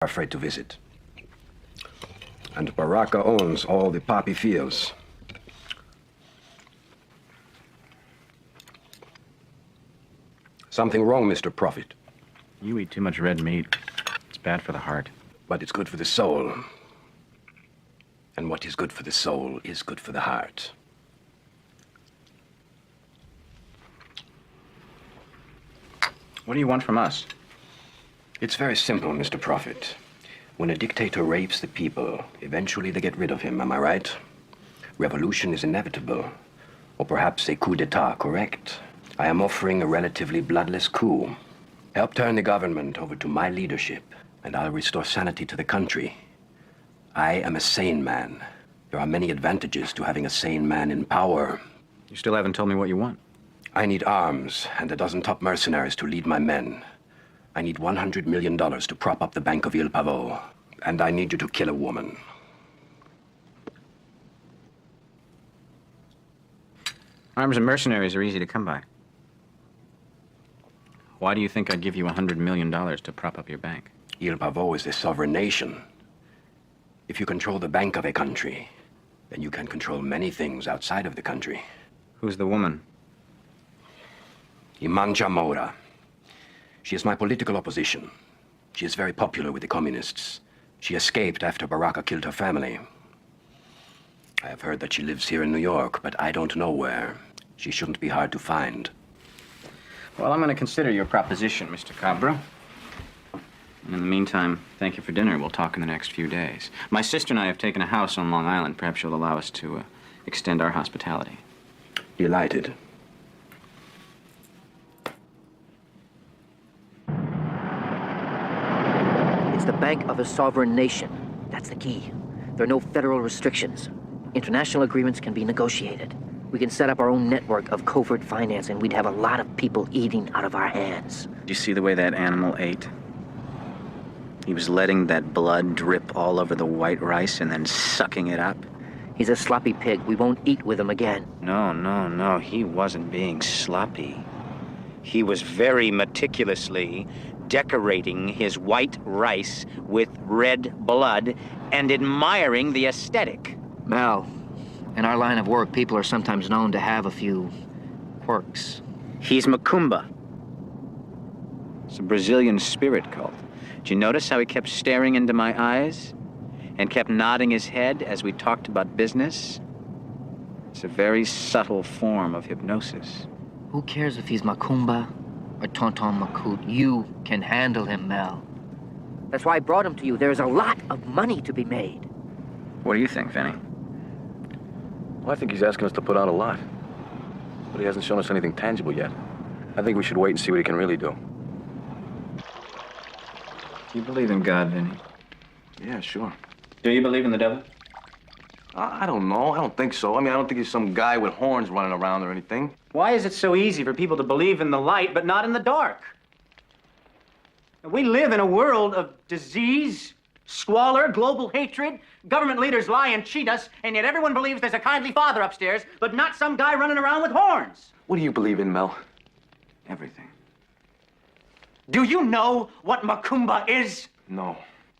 are afraid to visit. And Baraka owns all the poppy fields. Something wrong, Mr. Profitt. You eat too much red meat. It's bad for the heart. But it's good for the soul. And what is good for the soul is good for the heart. What do you want from us? It's very simple, Mr. Profitt. When a dictator rapes the people, eventually they get rid of him, am I right? Revolution is inevitable. Or perhaps a coup d'etat, correct? I am offering a relatively bloodless coup. Help turn the government over to my leadership, and I'll restore sanity to the country. I am a sane man. There are many advantages to having a sane man in power. You still haven't told me what you want. I need arms and a dozen top mercenaries to lead my men. I need $100 million to prop up the Bank of Il Pavo. And I need you to kill a woman. Arms and mercenaries are easy to come by. Why do you think I'd give you $100 million to prop up your bank? Il Pavo is a sovereign nation. If you control the bank of a country, then you can control many things outside of the country. Who's the woman? Imanja Mora. She is my political opposition. She is very popular with the communists. She escaped after Baraka killed her family. I have heard that she lives here in New York, but I don't know where. She shouldn't be hard to find. Well, I'm going to consider your proposition, Mr. Cabra. And in the meantime, thank you for dinner. We'll talk in the next few days. My sister and I have taken a house on Long Island. Perhaps you'll allow us to extend our hospitality. Delighted. It's the bank of a sovereign nation. That's the key. There are no federal restrictions. International agreements can be negotiated. We can set up our own network of covert finance, and we'd have a lot of people eating out of our hands. Do you see the way that animal ate? He was letting that blood drip all over the white rice and then sucking it up. He's a sloppy pig. We won't eat with him again. No. He wasn't being sloppy. He was very meticulously decorating his white rice with red blood and admiring the aesthetic. Mal, in our line of work, people are sometimes known to have a few quirks. He's Macumba. It's a Brazilian spirit cult. Did you notice how he kept staring into my eyes and kept nodding his head as we talked about business? It's a very subtle form of hypnosis. Who cares if he's Macumba or Tonton Macoute? You can handle him, Mel. That's why I brought him to you. There's a lot of money to be made. What do you think, Vinnie? Well, I think he's asking us to put out a lot. But he hasn't shown us anything tangible yet. I think we should wait and see what he can really do. Do you believe in God, Vinnie? Yeah, sure. Do you believe in the devil? I don't know. I don't think so. I mean, I don't think he's some guy with horns running around or anything. Why is it so easy for people to believe in the light but not in the dark? We live in a world of disease, squalor, global hatred. Government leaders lie and cheat us, and yet everyone believes there's a kindly father upstairs, but not some guy running around with horns. What do you believe in, Mel? Everything. Do you know what Macumba is? No.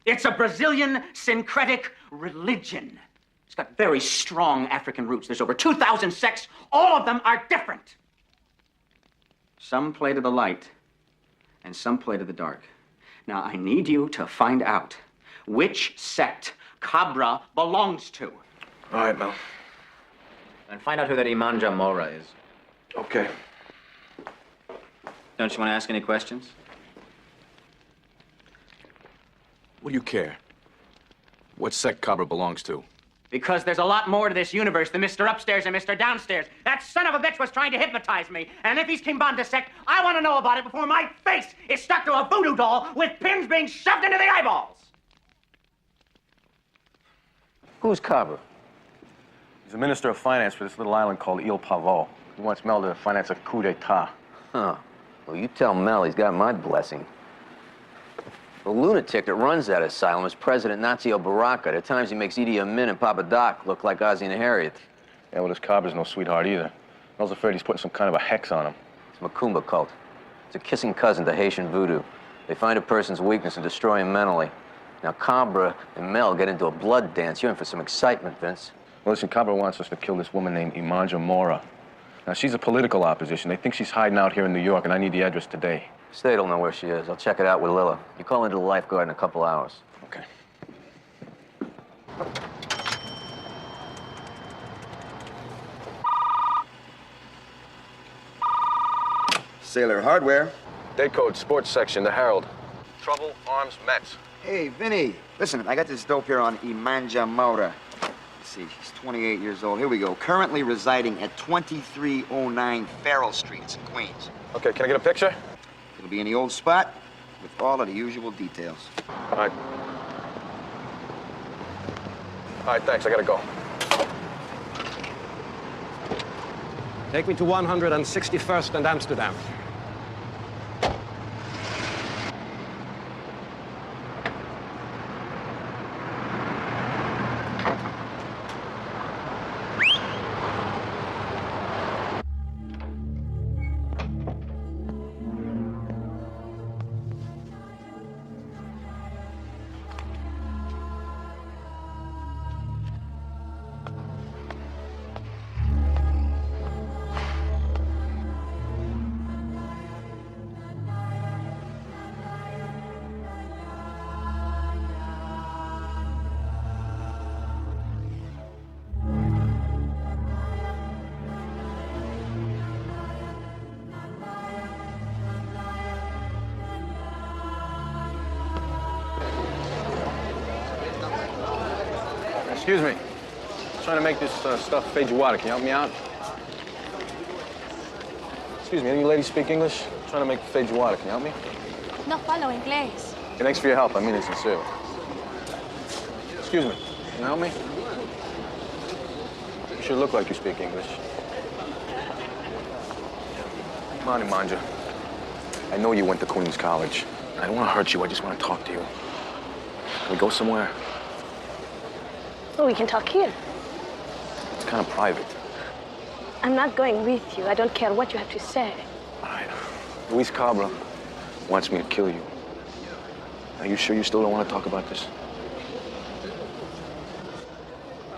It's a Brazilian syncretic religion. It's got very strong African roots. There's over 2,000 sects. All of them are different. Some play to the light, and some play to the dark. Now, I need you to find out which sect Cabra belongs to. All right, Mel. And find out who that Imanja Mora is. Okay. Don't you want to ask any questions? What do you care? What sect Cabra belongs to? Because there's a lot more to this universe than Mr. Upstairs and Mr. Downstairs. That son of a bitch was trying to hypnotize me. And if he's Kimbanda sect, I want to know about it before my face is stuck to a voodoo doll with pins being shoved into the eyeballs. Who's Cabra? He's the Minister of Finance for this little island called Il Pavo. He wants Mel to finance a coup d'etat. Huh. Well, you tell Mel he's got my blessing. The lunatic that runs that asylum is President Nazio Baraka. At times he makes Idi Amin and Papa Doc look like Ozzie and Harriet. Yeah, well, this Cabra's no sweetheart either. Mel's afraid he's putting some kind of a hex on him. It's a Macumba cult. It's a kissing cousin to Haitian voodoo. They find a person's weakness and destroy him mentally. Now, Cabra and Mel get into a blood dance. You're in for some excitement, Vince. Well, listen, Cabra wants us to kill this woman named Imanja Mora. Now, she's a political opposition. They think she's hiding out here in New York, and I need the address today. State will know where she is. I'll check it out with Lilla. You call into the lifeguard in a couple hours. Okay. Sailor Hardware. Day code, sports section, the Herald. Trouble, arms, Mets. Hey, Vinnie. Listen, I got this dope here on Imanja Mora. Let's see, she's 28 years old. Here we go. Currently residing at 2309 Farrell Street. It's in Queens. Okay, can I get a picture? It'll be in the old spot with all of the usual details. All right. All right, thanks. I gotta go. Take me to 161st and Amsterdam. Excuse me. Trying to make this stuff fade your water. Can you help me out? Excuse me, any ladies speak English? Trying to make fade your water. Can you help me? No falo inglés. Hey, thanks for your help. I mean it sincerely. Excuse me. Can you help me? You sure look like you speak English. Come on, Imanja. I know you went to Queens College. I don't want to hurt you. I just want to talk to you. Can we go somewhere? Oh, we can talk here. It's kind of private. I'm not going with you. I don't care what you have to say. All right. Luis Cabra wants me to kill you. Are you sure you still don't want to talk about this?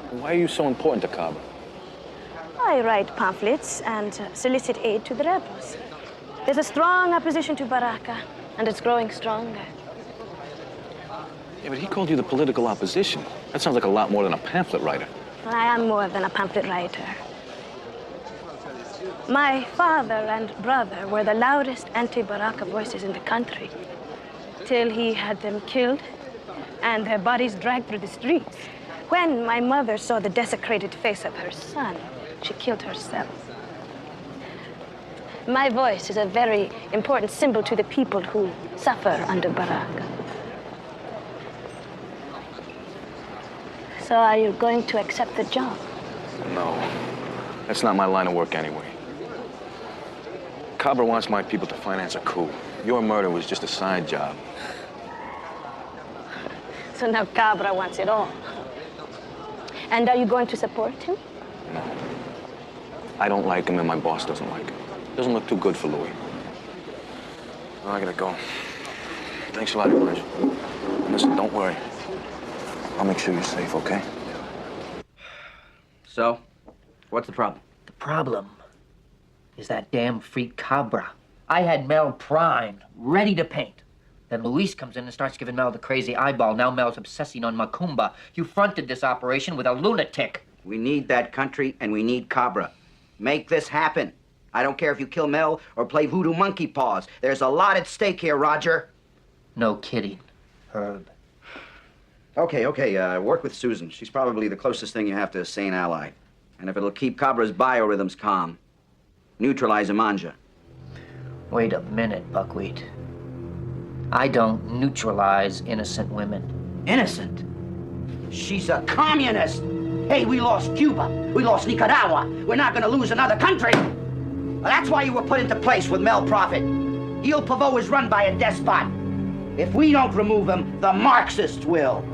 Why are you so important to Cabra? I write pamphlets and solicit aid to the rebels. There's a strong opposition to Baraka, and it's growing stronger. Yeah, but he called you the political opposition. That sounds like a lot more than a pamphlet writer. Well, I am more than a pamphlet writer. My father and brother were the loudest anti-Baraka voices in the country, till he had them killed and their bodies dragged through the streets. When my mother saw the desecrated face of her son, she killed herself. My voice is a very important symbol to the people who suffer under Baraka. So are you going to accept the job? No. That's not my line of work anyway. Cabra wants my people to finance a coup. Your murder was just a side job. So now Cabra wants it all. And are you going to support him? No. I don't like him and my boss doesn't like him. Doesn't look too good for Louis. Well, I gotta go. Thanks a lot, George. Listen, don't worry. I'll make sure you're safe, okay? So, what's the problem? The problem is that damn freak Cabra. I had Mel primed, ready to paint. Then Luis comes in and starts giving Mel the crazy eyeball. Now Mel's obsessing on Macumba. You fronted this operation with a lunatic. We need that country, and we need Cabra. Make this happen. I don't care if you kill Mel or play voodoo monkey paws. There's a lot at stake here, Roger. No kidding, Herb. Okay, work with Susan. She's probably the closest thing you have to a sane ally. And if it'll keep Cabra's biorhythms calm, neutralize Imanja. Wait a minute, Buckwheat. I don't neutralize innocent women. Innocent? She's a communist. Hey, we lost Cuba. We lost Nicaragua. We're not gonna lose another country. Well, that's why you were put into place with Mel Profitt. Il Pavot is run by a despot. If we don't remove him, the Marxists will.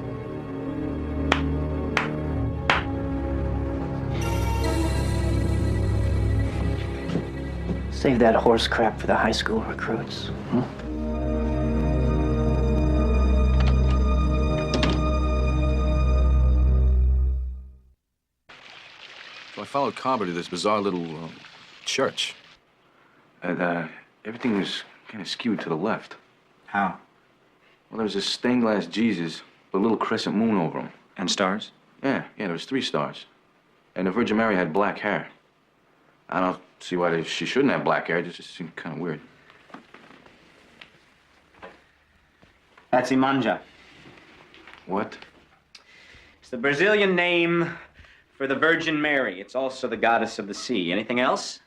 Save that horse crap for the high school recruits. followed Carver to this bizarre little church. And everything was kind of skewed to the left. How? Well, there was this stained glass Jesus with a little crescent moon over him. And stars? Yeah, there was 3 stars. And the Virgin Mary had black hair. I don't see why she shouldn't have black hair. It just seemed kind of weird. That's Imanja. What? It's the Brazilian name for the Virgin Mary. It's also the goddess of the sea. Anything else?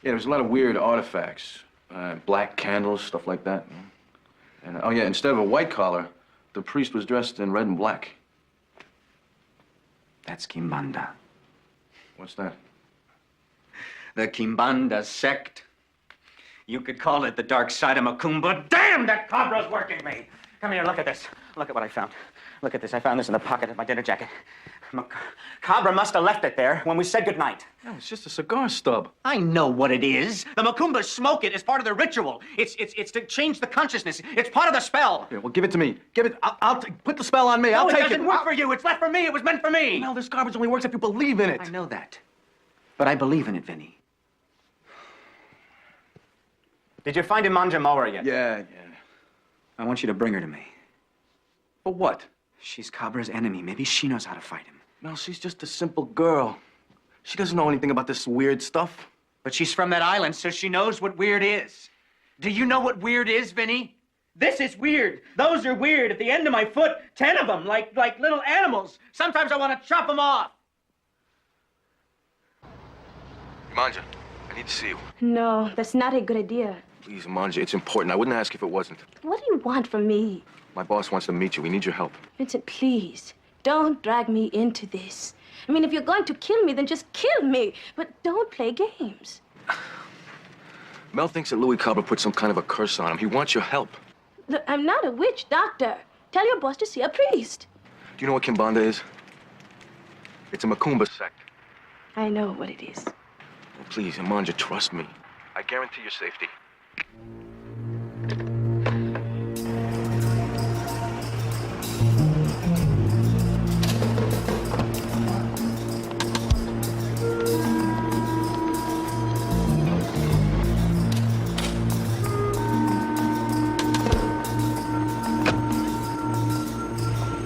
Yeah, there was a lot of weird artifacts. Black candles, stuff like that. And, oh yeah, instead of a white collar, the priest was dressed in red and black. That's Kimbanda. What's that? The Kimbanda sect. You could call it the dark side of Macumba. Damn, that cobra's working me! Come here, look at this. Look at what I found. Look at this. I found this in the pocket of my dinner jacket. Cobra must have left it there when we said goodnight. No, it's just a cigar stub. I know what it is. The Macumbas smoke it as part of their ritual. It's to change the consciousness. It's part of the spell. Yeah, well, give it to me. Give it. I'll put the spell on me. No, I'll take it. It doesn't work for you. It's left for me. It was meant for me. No, this garbage only works if you believe in it. I know that. But I believe in it, Vinnie. Did you find Imanja Maura yet? Yeah. I want you to bring her to me. For what? She's Cobra's enemy. Maybe she knows how to fight him. No, she's just a simple girl. She doesn't know anything about this weird stuff. But she's from that island, so she knows what weird is. Do you know what weird is, Vinnie? This is weird. Those are weird. At the end of my foot, 10 of them, like little animals. Sometimes I want to chop them off. Imanja, I need to see you. No, that's not a good idea. Please, Imanja, it's important. I wouldn't ask if it wasn't. What do you want from me? My boss wants to meet you. We need your help. Vincent, please, don't drag me into this. I mean, if you're going to kill me, then just kill me. But don't play games. Mel thinks that Louis Cabra put some kind of a curse on him. He wants your help. Look, I'm not a witch doctor. Tell your boss to see a priest. Do you know what Kimbanda is? It's a Macumba sect. I know what it is. Oh, please, Imanja, trust me. I guarantee your safety.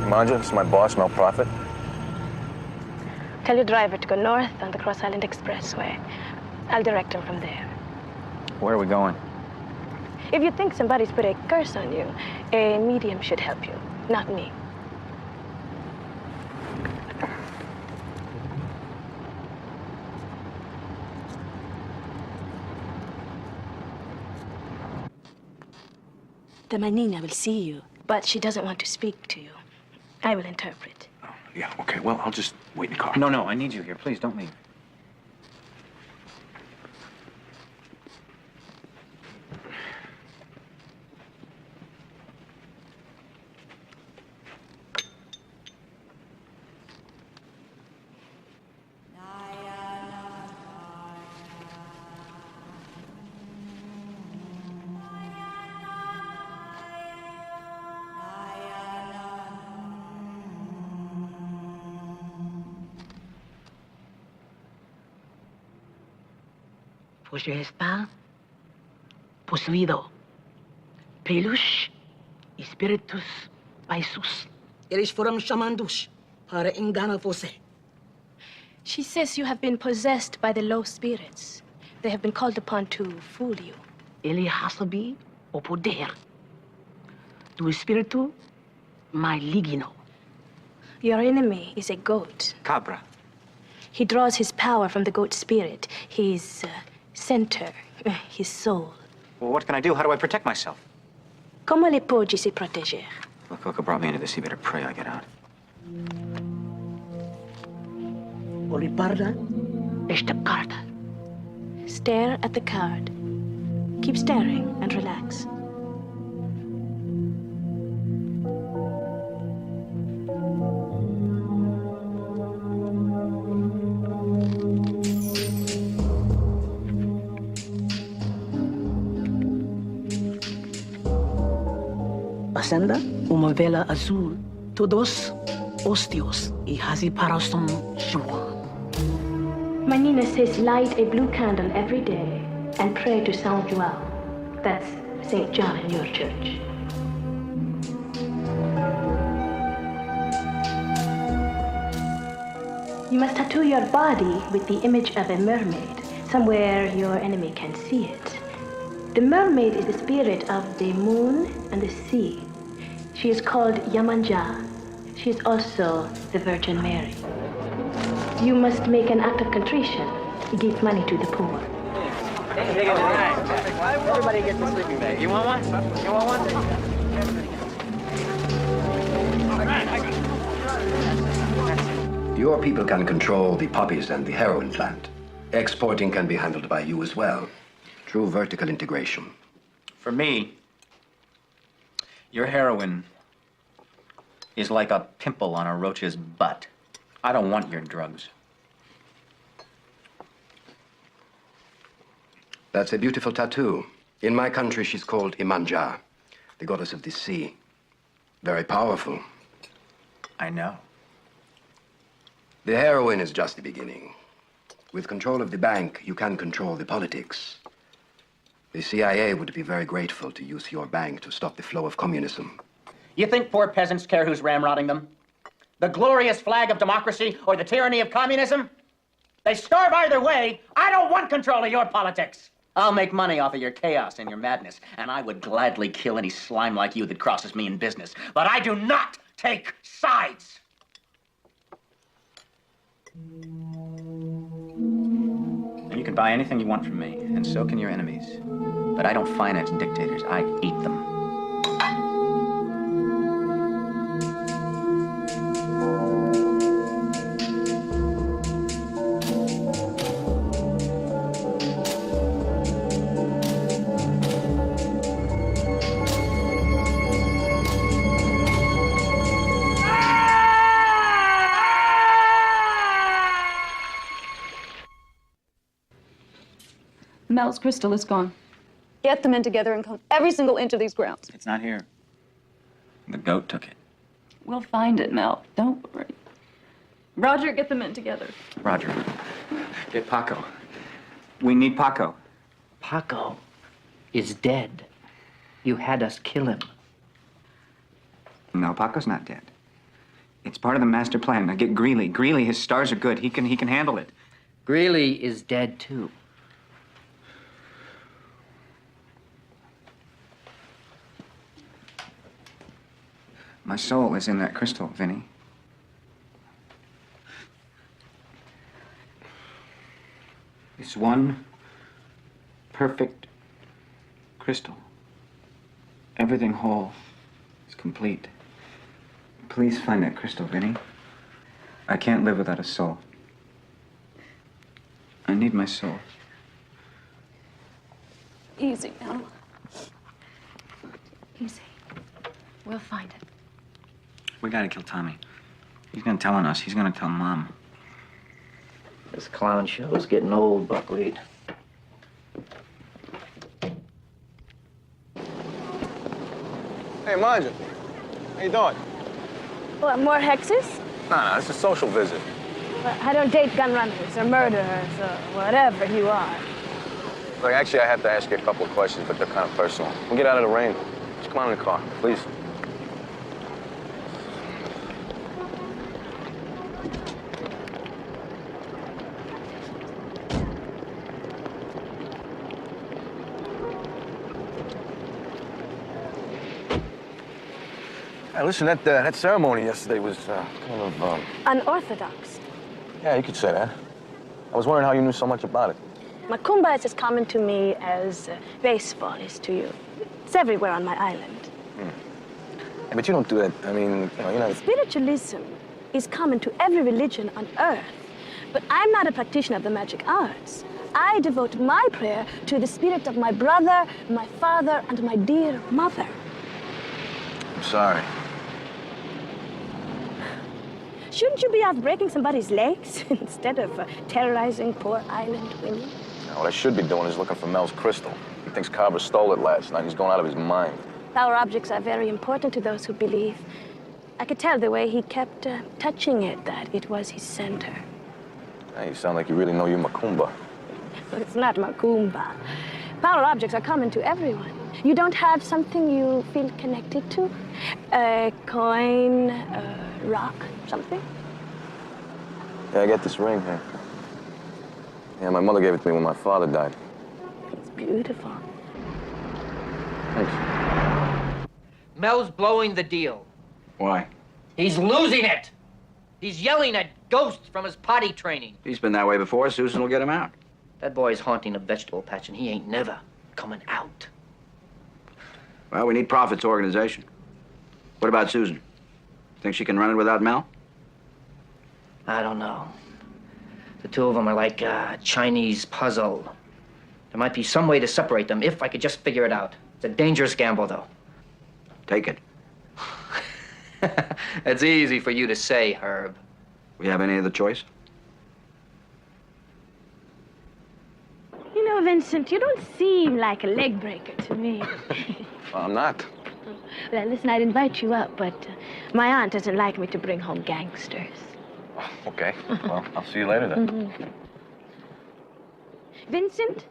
Imanja, this is my boss, Mel Profitt. Tell your driver to go north on the Cross Island Expressway. I'll direct him from there. Where are we going? If you think somebody's put a curse on you, a medium should help you, not me. The Manina will see you, but she doesn't want to speak to you. I will interpret. Oh, yeah, okay. Well, I'll just wait in the car. No, I need you here. Please, don't leave. Pues está poseído. Pelos espíritus paisos. Eles foram chamados para enganar você. She says you have been possessed by the low spirits. They have been called upon to fool you. Ele recebe o poder do espírito maligno. Your enemy is a goat. Cabra. He draws his power from the goat spirit, his center, his soul. Well, what can I do? How do I protect myself? Como le pode se proteger? Look, Coco brought me into this. You better pray I get out. Oliparda esta carta. Stare at the card. Keep staring and relax. Acenda uma vela azul. Todos os dios e hazi para som João. My Nina says light a blue candle every day and pray to Saint João. That's St. John in your church. You must tattoo your body with the image of a mermaid, somewhere your enemy can see it. The mermaid is the spirit of the moon and the sea. She is called Yamanja. She is also the Virgin Mary. You must make an act of contrition. Give money to the poor. Everybody gets a sleeping bag. You want one? You want one? Your people can control the poppies and the heroin plant. Exporting can be handled by you as well. True vertical integration. For me, your heroin is like a pimple on a roach's butt. I don't want your drugs. That's a beautiful tattoo. In my country, she's called Imanja, the goddess of the sea. Very powerful. I know. The heroin is just the beginning. With control of the bank, you can control the politics. The CIA would be very grateful to use your bank to stop the flow of communism. You think poor peasants care who's ramrodding them? The glorious flag of democracy or the tyranny of communism? They starve either way. I don't want control of your politics. I'll make money off of your chaos and your madness, and I would gladly kill any slime like you that crosses me in business. But I do not take sides. You can buy anything you want from me, and so can your enemies. But I don't finance dictators. I eat them. Mel's crystal is gone. Get the men together and count every single inch of these grounds. It's not here. The goat took it. We'll find it, Mel. Don't worry. Roger, get the men together. Roger, get Paco. We need Paco. Paco is dead. You had us kill him. No, Paco's not dead. It's part of the master plan. Now get Greeley. Greeley, his stars are good. He can handle it. Greeley is dead, too. My soul is in that crystal, Vinnie. It's one perfect crystal. Everything whole. It's complete. Please find that crystal, Vinnie. I can't live without a soul. I need my soul. Easy now. Easy. We'll find it. We gotta kill Tommy. He's gonna tell on us. He's gonna tell Mom. This clown show is getting old, Buckwheat. Hey, Marjorie. How you doing? What, more hexes? No, it's a social visit. Well, I don't date gun runners or murderers or whatever you are. Look, actually, I have to ask you a couple of questions, but they're kind of personal. We'll get out of the rain. Just come on in the car, please. Hey, listen, that ceremony yesterday was kind of, Unorthodox. Yeah, you could say that. I was wondering how you knew so much about it. Macumba is as common to me as baseball is to you. It's everywhere on my island. Yeah, but you don't do that. I mean, you're not... Spiritualism is common to every religion on earth. But I'm not a practitioner of the magic arts. I devote my prayer to the spirit of my brother, my father, and my dear mother. I'm sorry. Shouldn't you be out breaking somebody's legs instead of terrorizing poor island women? Now, what I should be doing is looking for Mel's crystal. He thinks Carver stole it last night. He's going out of his mind. Power objects are very important to those who believe. I could tell the way he kept touching it that it was his center. Now you sound like you really know your Macumba. It's not Macumba. Power objects are common to everyone. You don't have something you feel connected to? A coin, a rock, something? Yeah, I got this ring here. Yeah, my mother gave it to me when my father died. It's beautiful. Thanks. Mel's blowing the deal. Why? He's losing it. He's yelling at ghosts from his potty training. He's been that way before. Susan will get him out. That boy's haunting a vegetable patch, and he ain't never coming out. Well, we need Profitt's organization. What about Susan? Think she can run it without Mel? I don't know. The two of them are like a Chinese puzzle. There might be some way to separate them if I could just figure it out. It's a dangerous gamble, though. Take it. It's easy for you to say, Herb. We have any other choice? You know, Vincent, you don't seem like a leg breaker to me. Well, I'm not. Well, listen, I'd invite you up, but my aunt doesn't like me to bring home gangsters. Okay. Well, I'll see you later then. Vincent?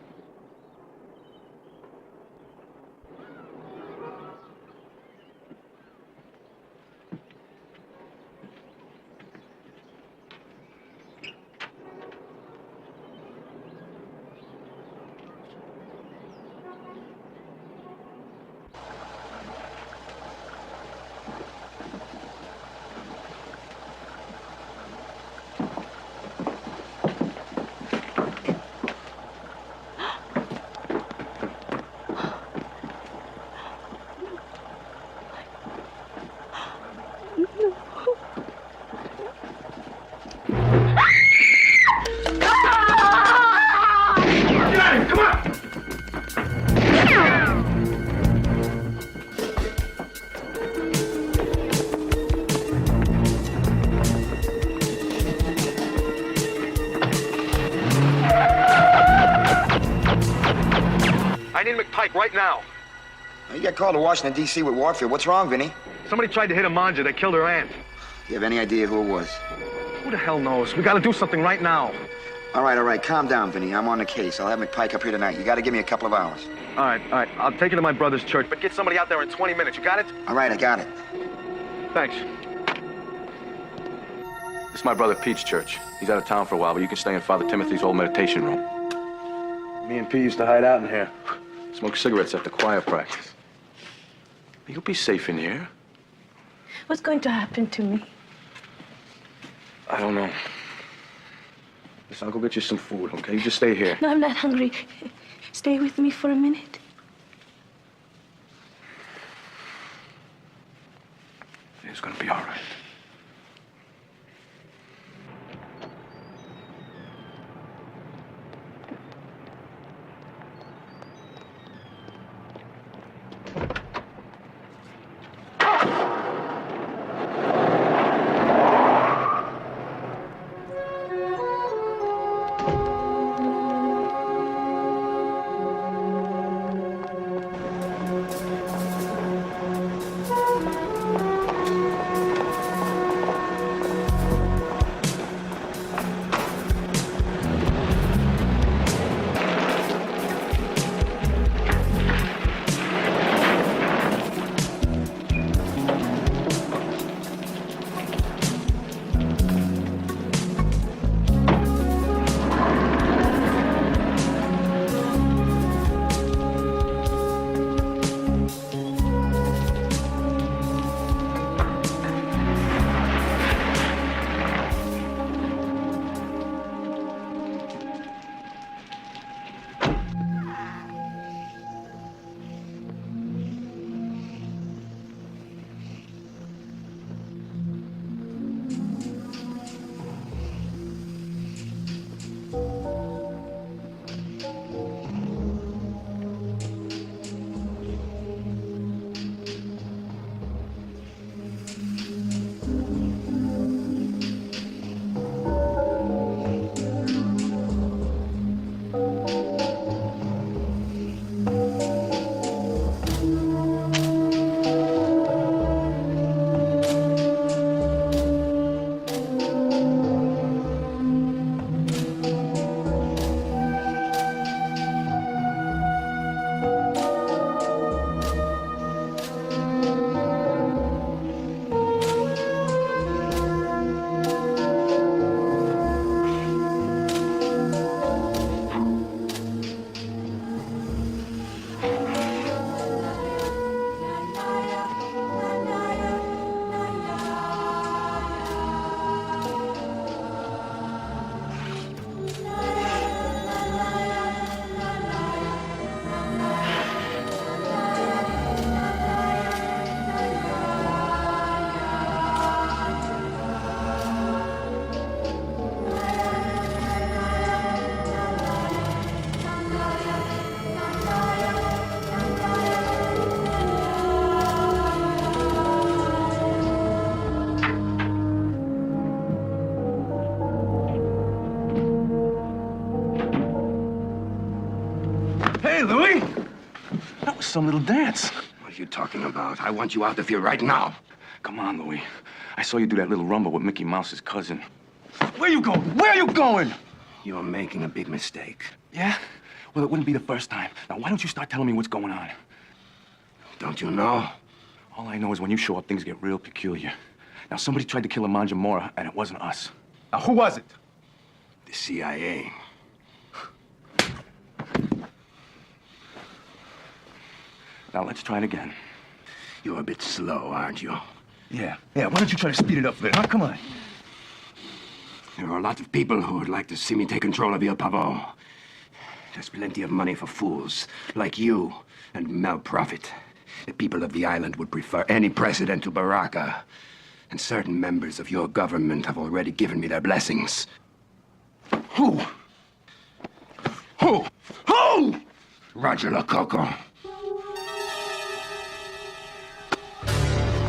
I need McPike right now. You got called to Washington, D.C. with Warfield. What's wrong, Vinnie? Somebody tried to hit a manja. They killed her aunt. You have any idea who it was? Who the hell knows? We gotta do something right now. All right. Calm down, Vinnie. I'm on the case. I'll have McPike up here tonight. You got to give me a couple of hours. All right. I'll take you to my brother's church, but get somebody out there in 20 minutes. You got it? All right, I got it. Thanks. It's my brother Pete's church. He's out of town for a while, but you can stay in Father Timothy's old meditation room. Me and Pete used to hide out in here. Smoke cigarettes after choir practice. You'll be safe in here. What's going to happen to me? I don't know. Listen, I'll go get you some food, okay? You just stay here. No, I'm not hungry. Stay with me for a minute. It's gonna be all right. some little dance. What are you talking about? I want you out of here right now. Come on, Louis. I saw you do that little rumble with Mickey Mouse's cousin. Where you going? Where you going? You're making a big mistake. Yeah? Well, it wouldn't be the first time. Now, why don't you start telling me what's going on? Don't you know? All I know is when you show up, things get real peculiar. Now, somebody tried to kill Imanja Mora, and it wasn't us. Now, who was it? The CIA. Now, let's try it again. You're a bit slow, aren't you? Yeah. Why don't you try to speed it up a bit, huh? Come on. There are a lot of people who would like to see me take control of El Pavo. There's plenty of money for fools like you and Mel Profitt. The people of the island would prefer any president to Baraka. And certain members of your government have already given me their blessings. Who? Who? Who? Roger Lococo.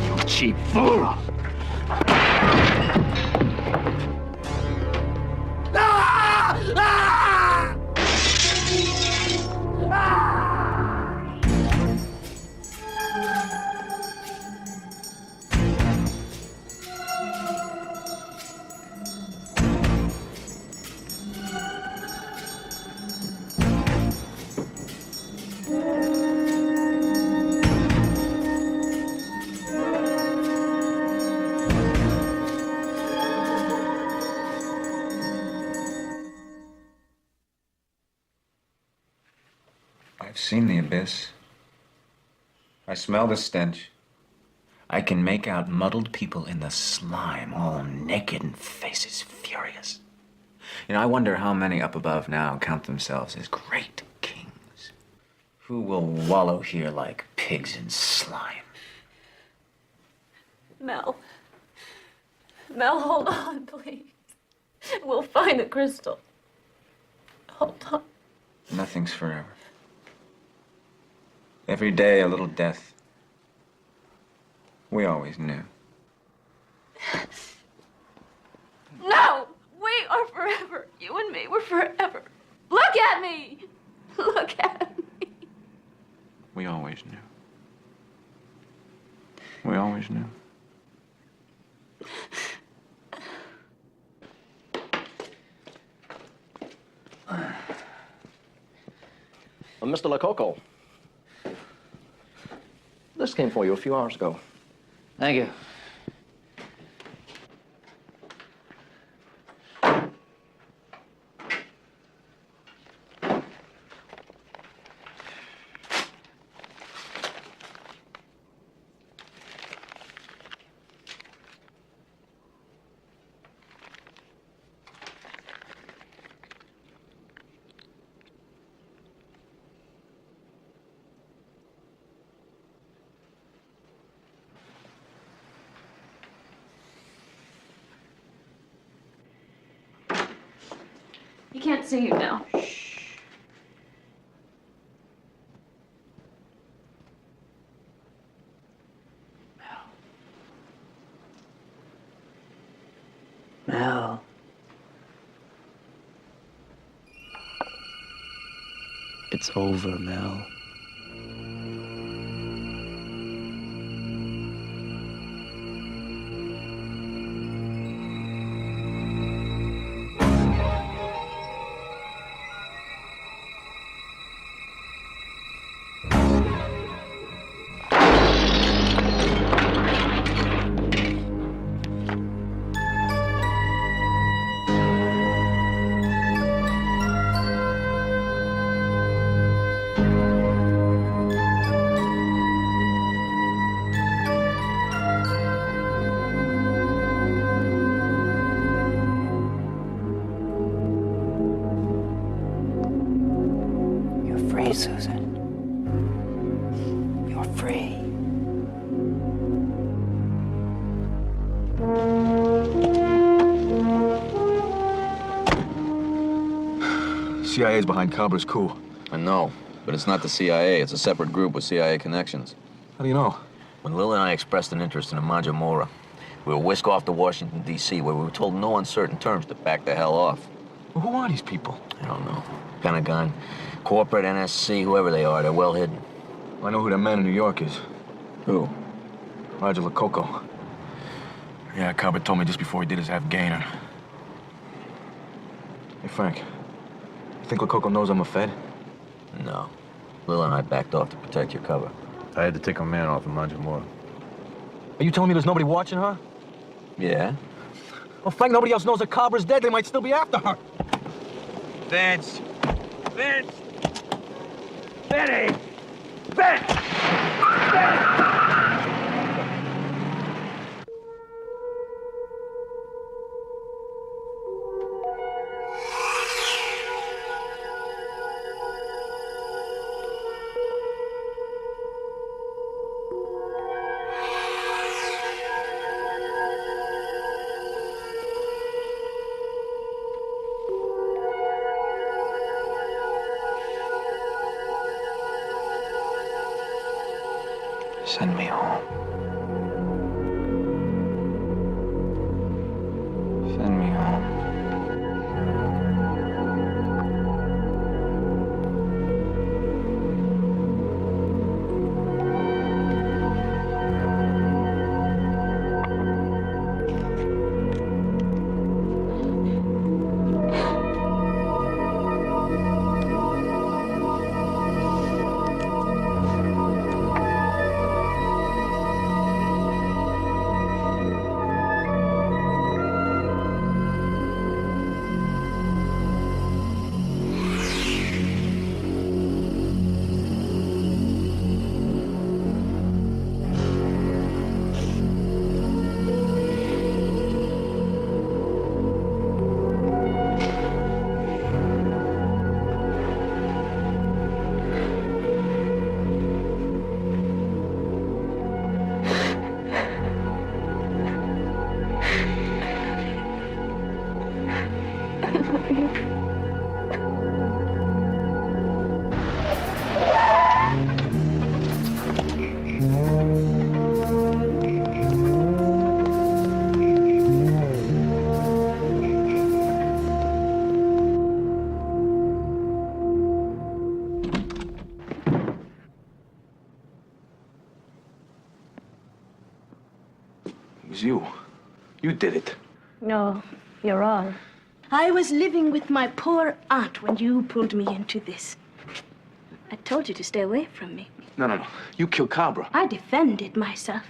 You cheap fool! I've seen the abyss. I smell the stench. I can make out muddled people in the slime, all naked and faces furious. You know, I wonder how many up above now count themselves as great kings, who will wallow here like pigs in slime. Mel. Mel, hold on, please. We'll find the crystal. Hold on. Nothing's forever. Every day a little death. We always knew. No! We are forever. You and me, we're forever. Look at me! Look at me. We always knew. We always knew. Mr. Lococo, this came for you a few hours ago. Thank you. He can't see you now. Mel. It's over, Mel. Free, Susan. You're free. CIA's behind Cabra's coup. I know, but it's not the CIA. It's a separate group with CIA connections. How do you know? When Lil and I expressed an interest in Imanja Mora, we were whisked off to Washington, D.C., where we were told in no uncertain terms to back the hell off. Well, who are these people? I don't know. Pentagon, corporate, NSC, whoever they are, they're well hidden. I know who that man in New York is. Who? Roger Lococo. Yeah, Cabra told me just before he did his half gainer. Hey, Frank. You think Lococo knows I'm a Fed? No. Lil and I backed off to protect your cover. I had to take a man off of Manjamora. Are you telling me there's nobody watching her? Yeah? Well, Frank, nobody else knows that Cabra's dead. They might still be after her. Vince! Vince! Vinnie! Vince! Send me home. Send me home. It was you. You did it. No, you're all. I was living with my poor aunt when you pulled me into this. I told you to stay away from me. No. You killed Cabra. I defended myself.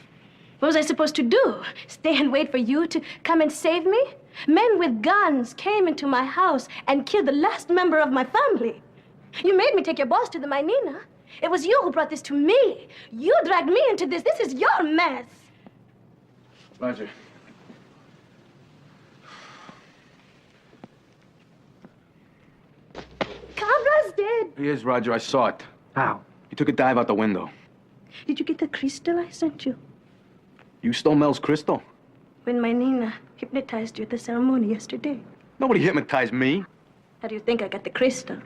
What was I supposed to do? Stay and wait for you to come and save me? Men with guns came into my house and killed the last member of my family. You made me take your boss to the Minina. It was you who brought this to me. You dragged me into this. This is your mess. Roger. Cabra's dead. He is, Roger. I saw it. How? He took a dive out the window. Did you get the crystal I sent you? You stole Mel's crystal? When my Nina hypnotized you at the ceremony yesterday. Nobody hypnotized me. How do you think I got the crystal?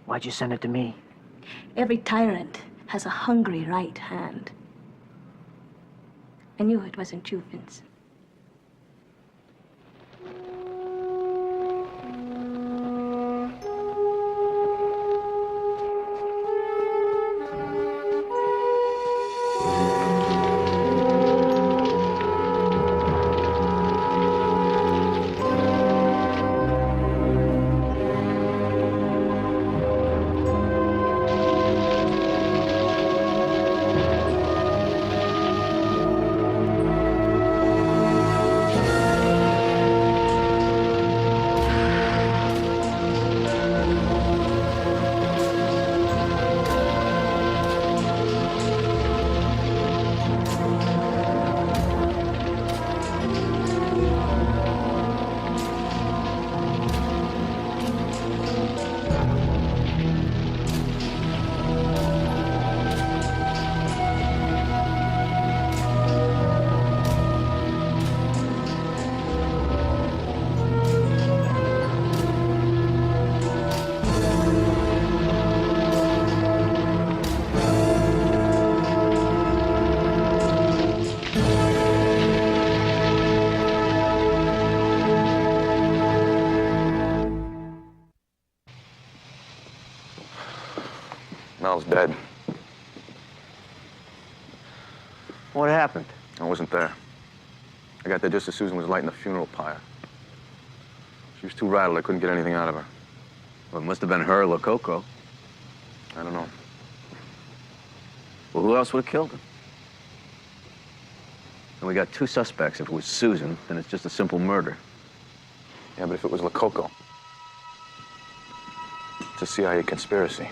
Why'd you send it to me? Every tyrant has a hungry right hand. I knew it wasn't you, Vince. dead. What happened? I wasn't there. I got there just as Susan was lighting the funeral pyre. She was too rattled, I couldn't get anything out of her. Well, it must have been her or Lococo. I don't know. Well, who else would have killed him? And we got two suspects. If it was Susan, then it's just a simple murder. Yeah, but if it was Lococo, it's a CIA conspiracy.